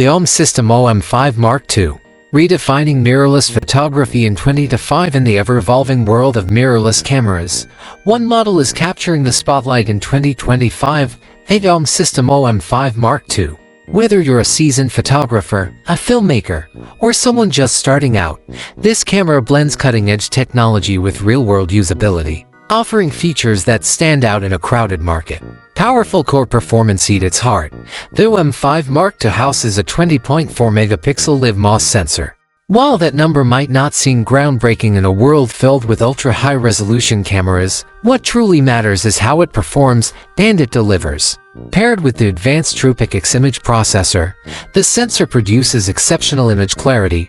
The OM System OM-5 Mark II. Redefining mirrorless photography in 2025 in the ever-evolving world of mirrorless cameras. One model is capturing the spotlight in 2025, the OM System OM-5 Mark II. Whether you're a seasoned photographer, a filmmaker, or someone just starting out, this camera blends cutting-edge technology with real-world usability, offering features that stand out in a crowded market. Powerful core performance at its heart, the OM-5 Mark II houses a 20.4-megapixel live MOS sensor. While that number might not seem groundbreaking in a world filled with ultra-high-resolution cameras, what truly matters is how it performs and it delivers. Paired with the advanced TruePix image processor, the sensor produces exceptional image clarity,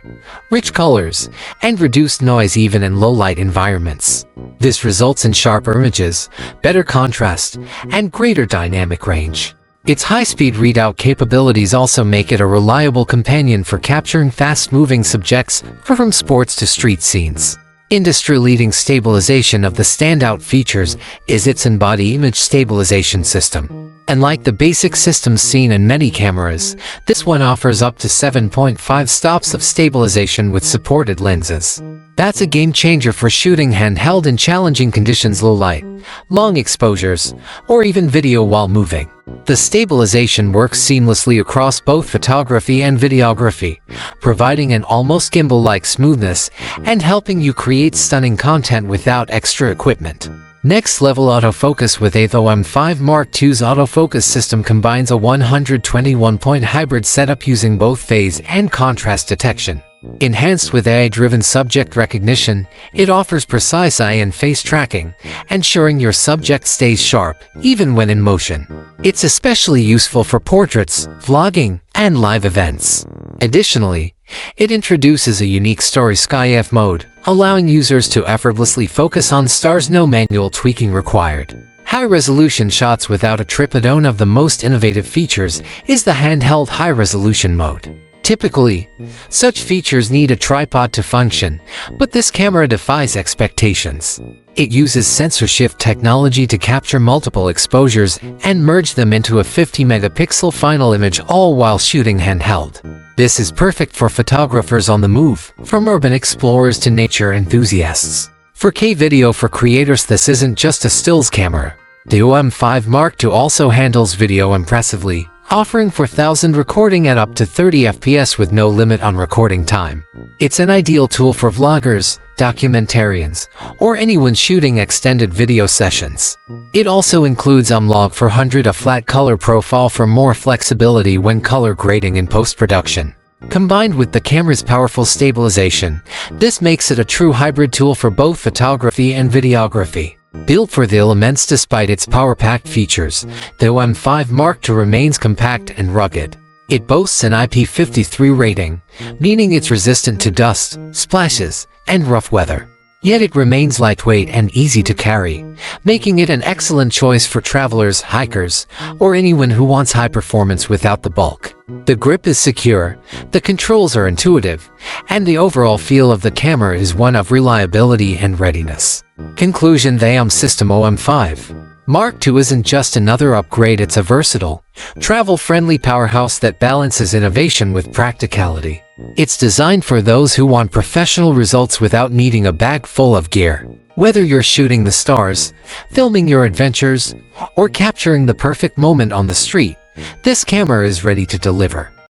rich colors, and reduced noise even in low-light environments. This results in sharper images, better contrast, and greater dynamic range. Its high-speed readout capabilities also make it a reliable companion for capturing fast-moving subjects from sports to street scenes. Industry-leading stabilization of the standout features is its in-body image stabilization system. Unlike the basic systems seen in many cameras, this one offers up to 7.5 stops of stabilization with supported lenses. That's a game-changer for shooting handheld in challenging conditions, low light, long exposures, or even video while moving. The stabilization works seamlessly across both photography and videography, providing an almost gimbal-like smoothness and helping you create stunning content without extra equipment. Next-level autofocus with the OM-5 Mark II's autofocus system combines a 121-point hybrid setup using both phase and contrast detection. Enhanced with AI-driven subject recognition, it offers precise eye and face tracking, ensuring your subject stays sharp even when in motion. It's especially useful for portraits, vlogging, and live events. Additionally, it introduces a unique Starry Sky F mode, allowing users to effortlessly focus on stars, no manual tweaking required. High-resolution shots without a tripod. One of the most innovative features is the handheld high-resolution mode. Typically, such features need a tripod to function, but this camera defies expectations. It uses sensor shift technology to capture multiple exposures and merge them into a 50-megapixel final image, all while shooting handheld. This is perfect for photographers on the move, from urban explorers to nature enthusiasts. For video for creators, this isn't just a stills camera. The OM-5 Mark II also handles video impressively, offering 4,000 recording at up to 30 FPS with no limit on recording time. It's an ideal tool for vloggers, documentarians, or anyone shooting extended video sessions. It also includes OM-Log 400, a flat color profile for more flexibility when color grading in post-production. Combined with the camera's powerful stabilization, this makes it a true hybrid tool for both photography and videography. Built for the elements despite its power-packed features, the OM-5 Mark II remains compact and rugged. It boasts an IP53 rating, meaning it's resistant to dust, splashes, and rough weather. Yet it remains lightweight and easy to carry, making it an excellent choice for travelers, hikers, or anyone who wants high performance without the bulk. The grip is secure, the controls are intuitive, and the overall feel of the camera is one of reliability and readiness. Conclusion: the OM System OM-5 Mark II isn't just another upgrade, it's a versatile, travel-friendly powerhouse that balances innovation with practicality. It's designed for those who want professional results without needing a bag full of gear. Whether you're shooting the stars, filming your adventures, or capturing the perfect moment on the street, this camera is ready to deliver.